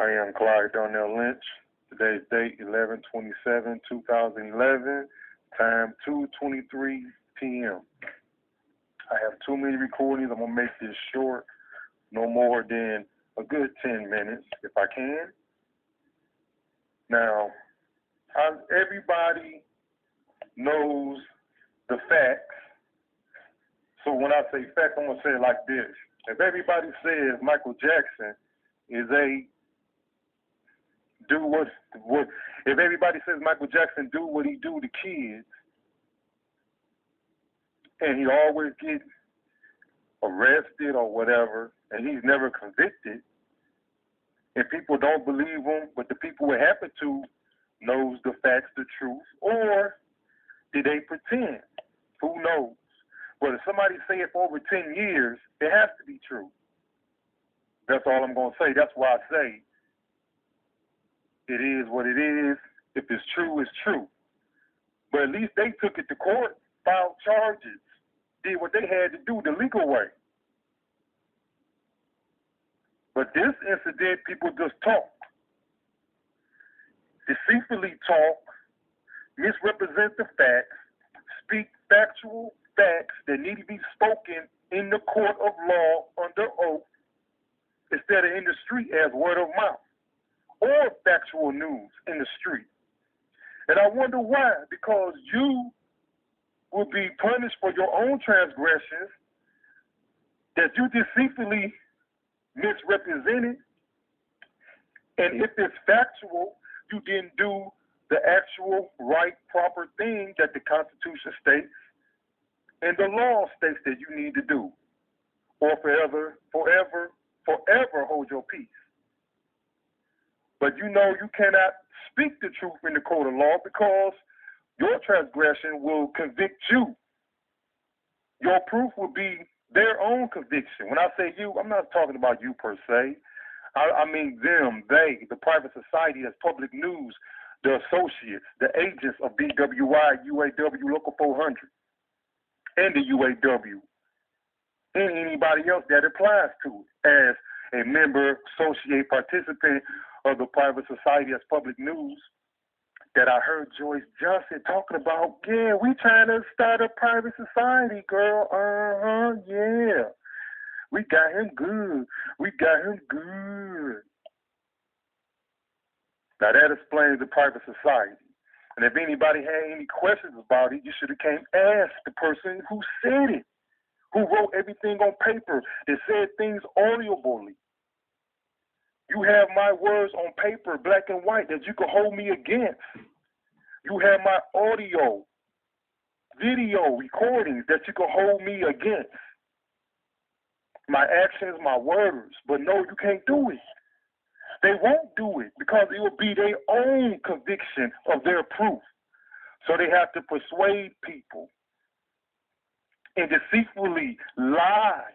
I am Clyde Darnell Lynch. Today's date 11/27/2011. Time 2:23 p.m. I have too many recordings. I'm gonna make this short, no more than a good 10 minutes if I can. Now, everybody knows the facts. So when I say facts, I'm gonna say it like this: if everybody says Michael Jackson is if everybody says Michael Jackson do what he do to kids, and he always gets arrested or whatever, and he's never convicted, and people don't believe him, but the people it happened to knows the facts, the truth, or did they pretend? Who knows? But if somebody say it for over 10 years, it has to be true. That's all I'm going to say. That's why I say it is what it is. If it's true, it's true. But at least they took it to court, filed charges, did what they had to do the legal way. But this incident, people just talk, deceitfully talk, misrepresent the facts, speak factual facts that need to be spoken in the court of law under oath instead of in the street as word of mouth or factual news in the street. And I wonder why, because you will be punished for your own transgressions that you deceitfully misrepresented. And if it's factual, you didn't do the actual right, proper thing that the Constitution states and the law states that you need to do, or forever hold your peace. But you know you cannot speak the truth in the court of law because your transgression will convict you. Your proof will be their own conviction. When I say you, I'm not talking about you per se. I mean them, they, the private society, that's public news, the associates, the agents of BWI, UAW, Local 400, and the UAW, and anybody else that applies to it as a member, associate, participant of the private society as public news. That I heard Joyce Johnson talking about, yeah, we trying to start a private society, girl. Yeah. We got him good. Now that explains the private society. And if anybody had any questions about it, you should have came ask the person who said it, who wrote everything on paper, that said things audibly. You have my words on paper, black and white, that you can hold me against. You have my audio, video recordings that you can hold me against. My actions, my words. But no, you can't do it. They won't do it because it will be their own conviction of their proof. So they have to persuade people and deceitfully lie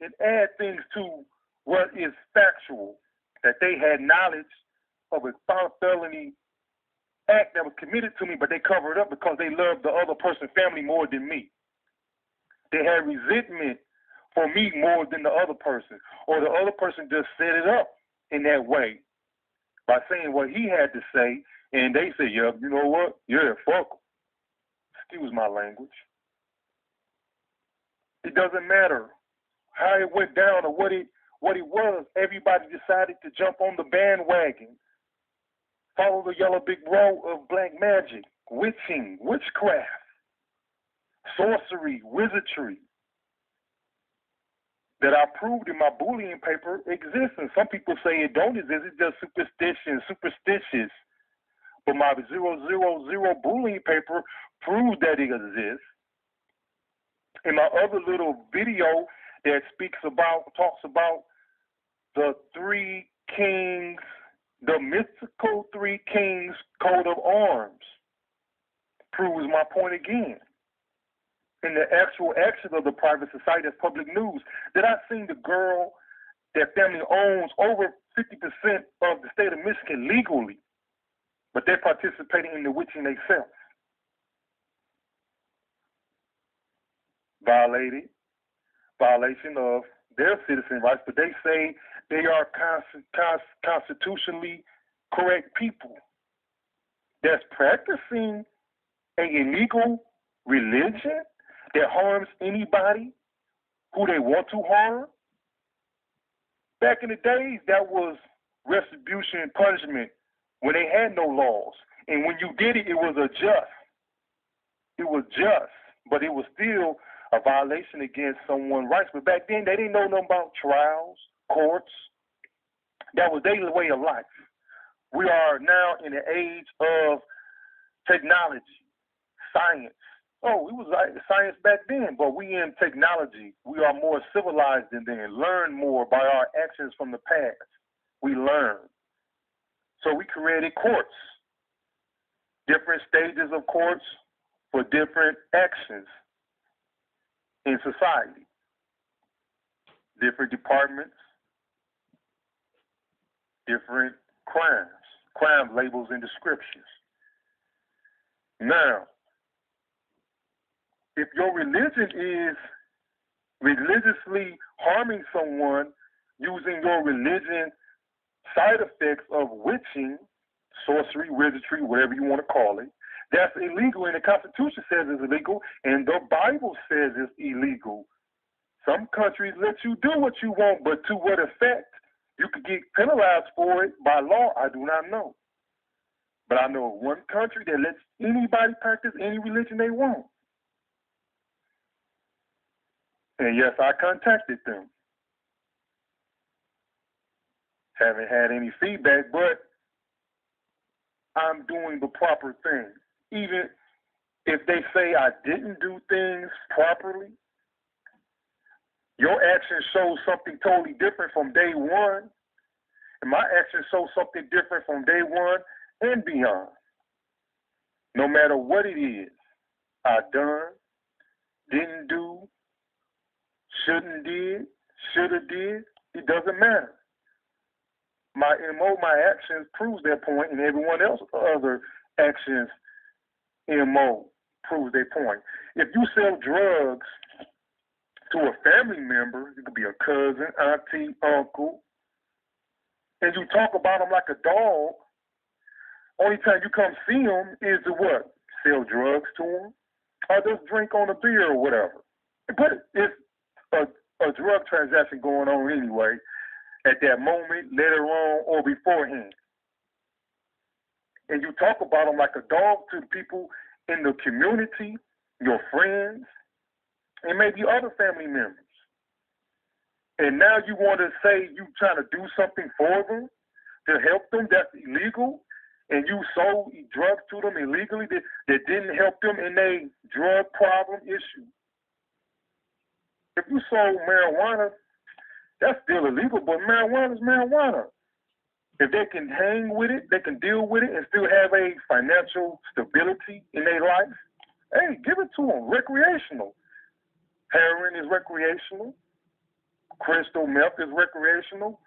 and add things to what is factual, that they had knowledge of a felony act that was committed to me, but they covered it up because they loved the other person's family more than me. They had resentment for me more than the other person, or the other person just set it up in that way by saying what he had to say, and they say, yeah, you know what? Yeah, fuck him. Excuse my language. It doesn't matter how it went down or what it was. Everybody decided to jump on the bandwagon, follow the yellow big road of black magic, witching, witchcraft, sorcery, wizardry that I proved in my bullying paper exists. And some people say it don't exist, it's just superstitious. But my 000 bullying paper proves that it exists. In my other little video that talks about the three kings, the mythical three kings coat of arms, proves my point again. In the actual action of the private society as public news, that I seen the girl, that family owns over 50% of the state of Michigan legally, but they're participating in the witching themselves. Violation of their citizen rights, but they say they are constitutionally correct people that's practicing a illegal religion that harms anybody who they want to harm. Back in the days, that was retribution and punishment when they had no laws. And when you did it, it was just. It was just, but it was still a violation against someone's rights. But back then, they didn't know nothing about trials, courts. That was their way of life. We are now in the age of technology, science. Oh, it was like science back then, but we in technology. We are more civilized than then, learn more by our actions from the past. We learn. So we created courts, different stages of courts for different actions in society, different departments, different crime labels and descriptions. Now, if your religion is religiously harming someone using your religion side effects of witching, sorcery, wizardry, whatever you want to call it, that's illegal, and the Constitution says it's illegal, and the Bible says it's illegal. Some countries let you do what you want, but to what effect you could get penalized for it by law, I do not know. But I know one country that lets anybody practice any religion they want. And yes, I contacted them. Haven't had any feedback, but I'm doing the proper thing. Even if they say I didn't do things properly, your actions show something totally different from day one, and my actions show something different from day one and beyond. No matter what it is I done, didn't do, shouldn't did, shoulda did, it doesn't matter. My MO, my actions proves that point, and everyone else's other actions MO proves their point. If you sell drugs to a family member, it could be a cousin, auntie, uncle, and you talk about them like a dog, only time you come see them is to what? Sell drugs to them? Or just drink on a beer or whatever. But it's a drug transaction going on anyway at that moment, later on, or beforehand. And you talk about them like a dog to the people in the community, your friends, and maybe other family members. And now you want to say you trying to do something for them to help them that's illegal, and you sold drugs to them illegally that didn't help them in their drug problem issue. If you sold marijuana, that's still illegal, but marijuana is marijuana. If they can hang with it, they can deal with it and still have a financial stability in their life, hey, give it to them. Recreational. Heroin is recreational. Crystal meth is recreational.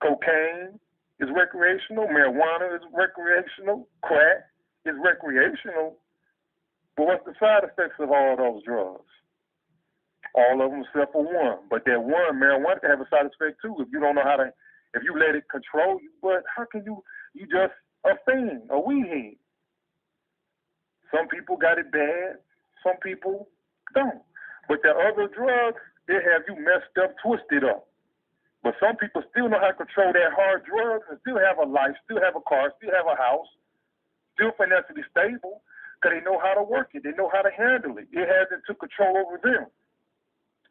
Cocaine is recreational. Marijuana is recreational. Crack is recreational. But what's the side effects of all those drugs? All of them except for one. But that one, marijuana, can have a side effect too if you don't know how to, if you let it control you. But how can you just a fiend, a weed head? Some people got it bad. Some people don't. But the other drugs, they have you messed up, twisted up. But some people still know how to control that hard drugs and still have a life, still have a car, still have a house, still financially stable because they know how to work it. They know how to handle it. It hasn't took control over them.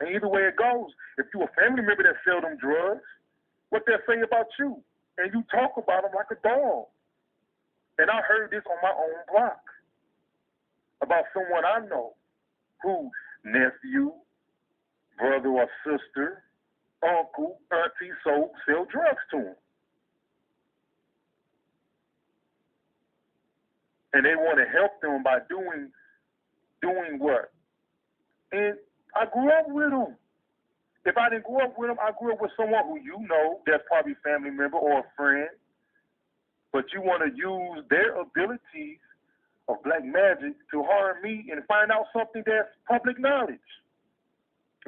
And either way it goes, if you're a family member that sell them drugs, what they say about you, and you talk about them like a dog. And I heard this on my own block about someone I know who nephew, brother or sister, uncle, auntie, sell drugs to him. And they want to help them by doing what? And I grew up with them. If I didn't grow up with them, I grew up with someone who you know, that's probably a family member or a friend, but you want to use their abilities of black magic to harm me and find out something that's public knowledge,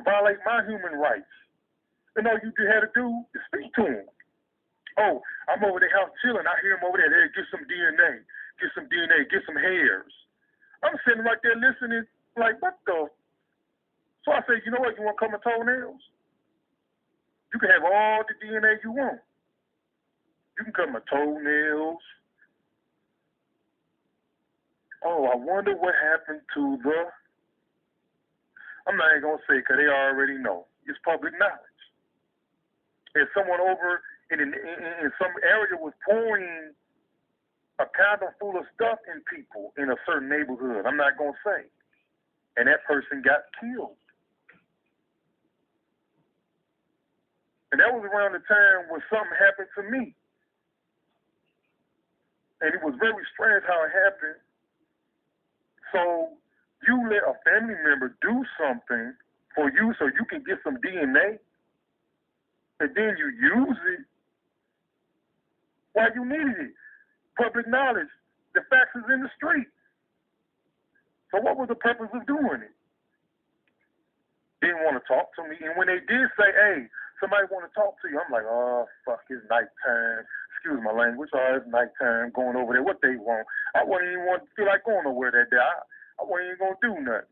violate my human rights. And all you had to do is speak to him. Oh, I'm over their house chilling. I hear him over there. Hey, get some DNA. Get some DNA. Get some hairs. I'm sitting right there listening, like, what the? So I said, you know what? You want to cut my toenails? You can have all the DNA you want. You can cut my toenails. Oh, I wonder what happened to the. I'm not even going to say because they already know. It's public knowledge. If someone over in some area was pouring a condom full of stuff in people in a certain neighborhood, I'm not going to say. And that person got killed. And that was around the time when something happened to me. And it was very strange how it happened. So you let a family member do something for you so you can get some DNA, and then you use it while you needed it. Public knowledge. The facts is in the street. So what was the purpose of doing it? Didn't want to talk to me. And when they did say, hey, somebody want to talk to you, I'm like, oh, fuck, it's nighttime. Excuse my language. Oh, it's nighttime, going over there. What they want? I wouldn't even want to feel like going nowhere that day. I wasn't even going to do nothing.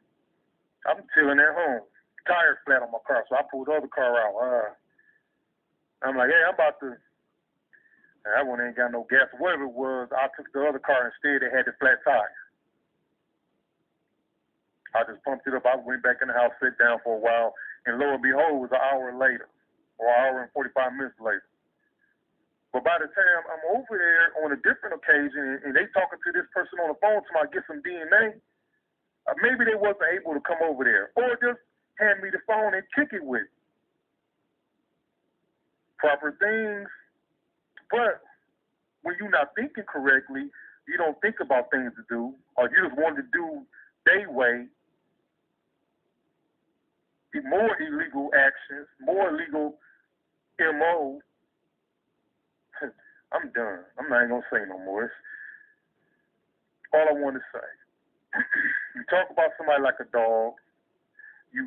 I'm chilling at home. Tire flat on my car, so I pulled the other car out. I'm like, hey, I'm about to. That one ain't got no gas. Whatever it was, I took the other car instead. It had the flat tire. I just pumped it up. I went back in the house, sit down for a while, and lo and behold, it was an hour later, or an hour and 45 minutes later. But by the time I'm over there on a different occasion, and they talking to this person on the phone to I get some DNA, maybe they wasn't able to come over there, or just hand me the phone and kick it with proper things. But when you're not thinking correctly, you don't think about things to do, or you just want to do their way. More illegal actions, more illegal MO. I'm done. I'm not even going to say no more. It's all I want to say. You talk about somebody like a dog. You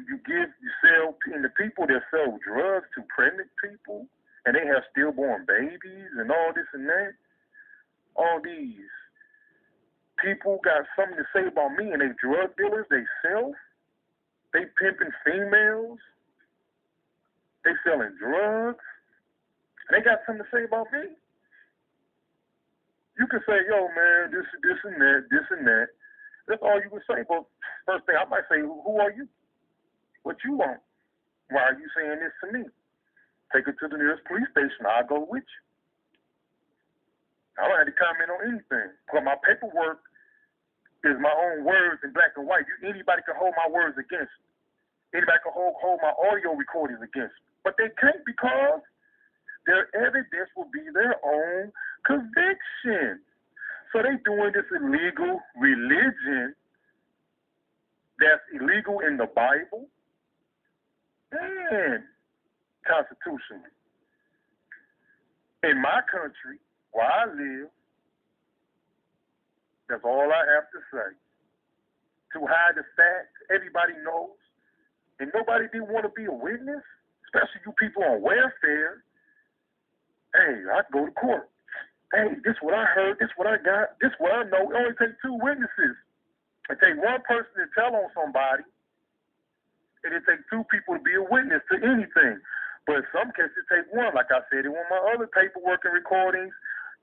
sell, and the people that sell drugs to pregnant people, and they have stillborn babies and all this and that. All these people got something to say about me, and they drug dealers, they sell. They pimping females. They selling drugs. They got something to say about me. You can say, yo, man, this and that, this and that. That's all you can say. But first thing, I might say, who are you? What you want? Why are you saying this to me? Take it to the nearest police station. I'll go with you. I don't have to comment on anything. Because my paperwork is my own words in black and white. Anybody can hold my words against me. Anybody can hold my audio recordings against me. But they can't because their evidence will be their own conviction. So they doing this illegal religion that's illegal in the Bible and constitutionally. In my country, where I live, that's all I have to say. To hide the facts, everybody knows. And nobody didn't want to be a witness, especially you people on welfare. Hey, I go to court. Hey, this what I heard, this what I got, this what I know. It only takes two witnesses. It takes one person to tell on somebody, and it takes two people to be a witness to anything. But in some cases, it takes one. Like I said in one of my other paperwork and recordings,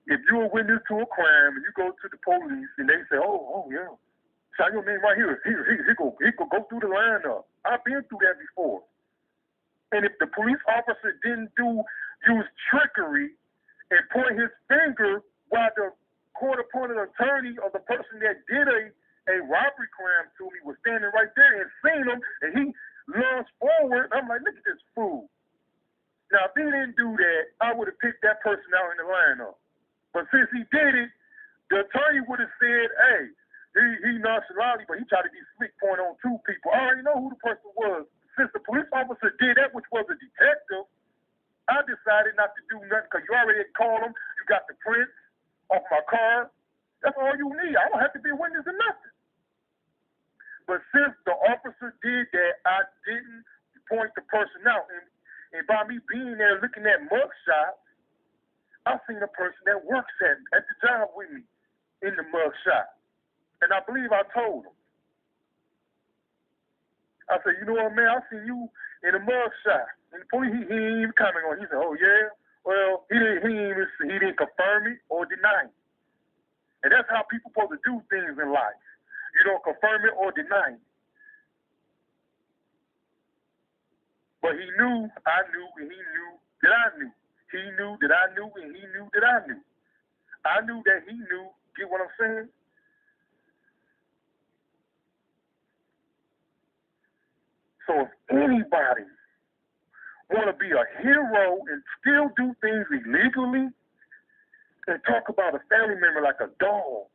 if you're a witness to a crime and you go to the police and they say, oh yeah, sign your name right here. He go through the lineup. I've been through that before. And if the police officer didn't use trickery and point his finger while the court-appointed attorney or the person that did a robbery crime to me was standing right there and seen him, and he lunged forward, I'm like, look at this fool. Now, if he didn't do that, I would have picked that person out in the lineup. But since he did it, the attorney would have said, hey, he nonchalantly, but he tried to be slick, point on two people. I already know who the person was. Since the police officer did that, which was a detective, I decided not to do nothing because you already had called him. You got the prints off my car. That's all you need. I don't have to be a witness or nothing. But since the officer did that, I didn't point the person out. And And by me being there looking at mugshots, I seen a person that works at the job with me in the mugshot. And I believe I told him. I said, you know what, man, I seen you in a mugshot. And the police, he ain't even comment on it. He said, oh, yeah? Well, he didn't confirm it or deny it. And that's how people supposed to do things in life. You don't confirm it or deny it. But he knew, I knew, and he knew that I knew. He knew that I knew, and he knew that I knew. I knew that he knew. Get what I'm saying? So if anybody want to be a hero and still do things illegally and talk about a family member like a dog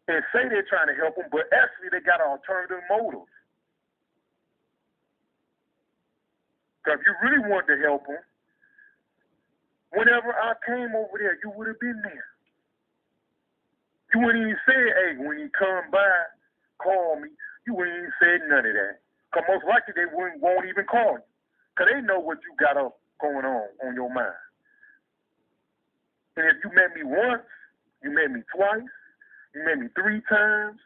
and say they're trying to help them, but actually they got alternative motives. Because if you really wanted to help them, whenever I came over there, you would have been there. You wouldn't even say, hey, when you come by, call me. You wouldn't even say none of that. Because most likely they won't even call you. Because they know what you got up going on your mind. And if you met me once, you met me twice, you met me 3 times,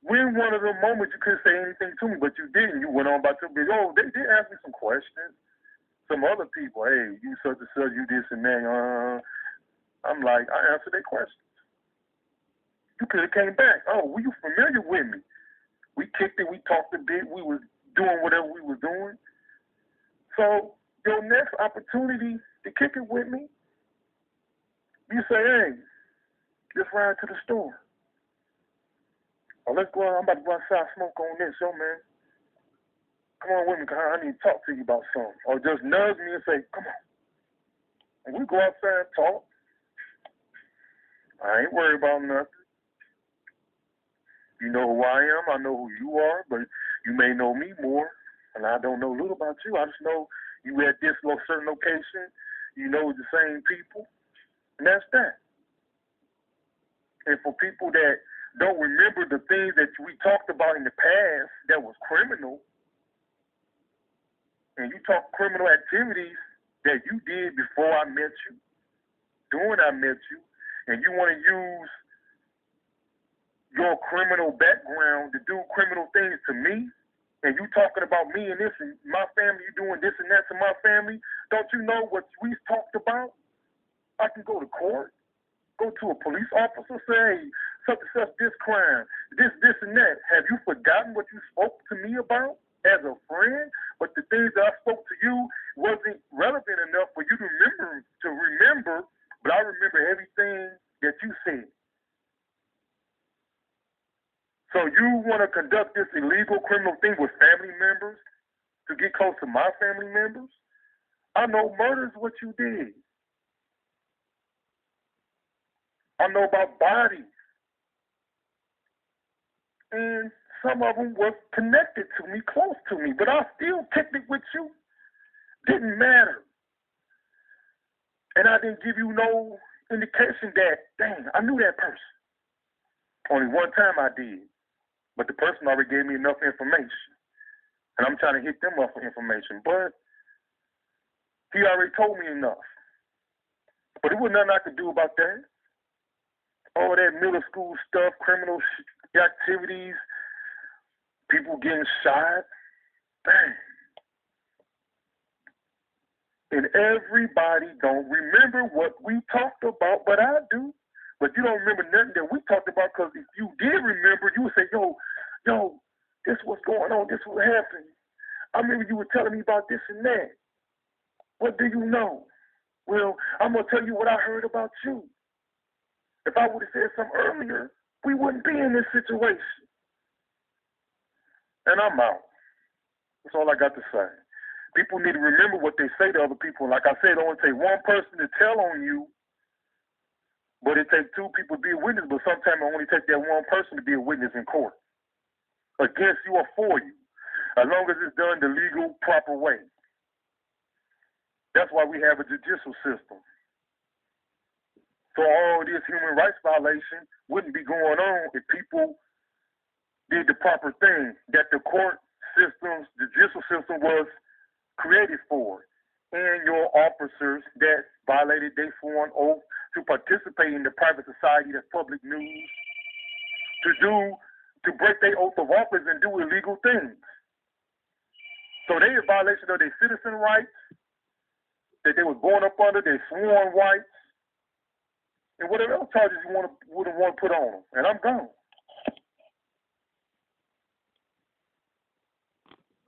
when one of the moments you couldn't say anything to me, but you didn't. You went on about your business. Oh, they did ask me some questions. Some other people, hey, you such and such, you this and that. I'm like, I answered their questions. You could have came back. Oh, were you familiar with me? We kicked it. We talked a bit. We was doing whatever we was doing. So your next opportunity to kick it with me, you say, hey, let's ride to the store. Or let's go out. I'm about to go outside, smoke on this, yo, man. Come on with me, cause I need to talk to you about something. Or just nudge me and say, come on. And we go outside and talk. I ain't worried about nothing. You know who I am. I know who you are, but you may know me more. And I don't know little about you. I just know you at this certain location. You know the same people. And that's that. And for people that don't remember the things that we talked about in the past that was criminal, and you talk criminal activities that you did before I met you, during I met you, and you want to use your criminal background to do criminal things to me, and you talking about me and this and my family, you doing this and that to my family, don't you know what we talked about? I can go to court, go to a police officer, say, hey, such and such, this crime, this and that. Have you forgotten what you spoke to me about as a friend? But the things that I spoke to you wasn't relevant enough for you to remember, but I remember everything that you said. So you want to conduct this illegal criminal thing with family members to get close to my family members? I know murder is what you did. I know about bodies. And some of them was connected to me, close to me, but I still kicked it with you. Didn't matter. And I didn't give you no indication that, dang, I knew that person. Only one time I did. But the person already gave me enough information. And I'm trying to hit them up for information. But he already told me enough. But it was nothing I could do about that. All that middle school stuff, criminal activities, people getting shot. Bang. And everybody don't remember what we talked about, but I do. But you don't remember nothing that we talked about, because if you did remember, you would say, yo, this what's going on, this what happened. I remember you were telling me about this and that. What do you know? Well, I'm going to tell you what I heard about you. If I would have said something earlier, we wouldn't be in this situation. And I'm out. That's all I got to say. People need to remember what they say to other people. Like I said, it only takes one person to tell on you, but it takes 2 people to be a witness. But sometimes it only takes that one person to be a witness in court, against you or for you, as long as it's done the legal, proper way. That's why we have a judicial system. So all this human rights violation wouldn't be going on if people did the proper thing that the court systems, the judicial system was created for, and your officers that violated their sworn oath to participate in the private society, the public news, to break their oath of office and do illegal things. So they in violation of their citizen rights that they was born up under, their sworn rights, and whatever else charges you would want to put on them. And I'm gone.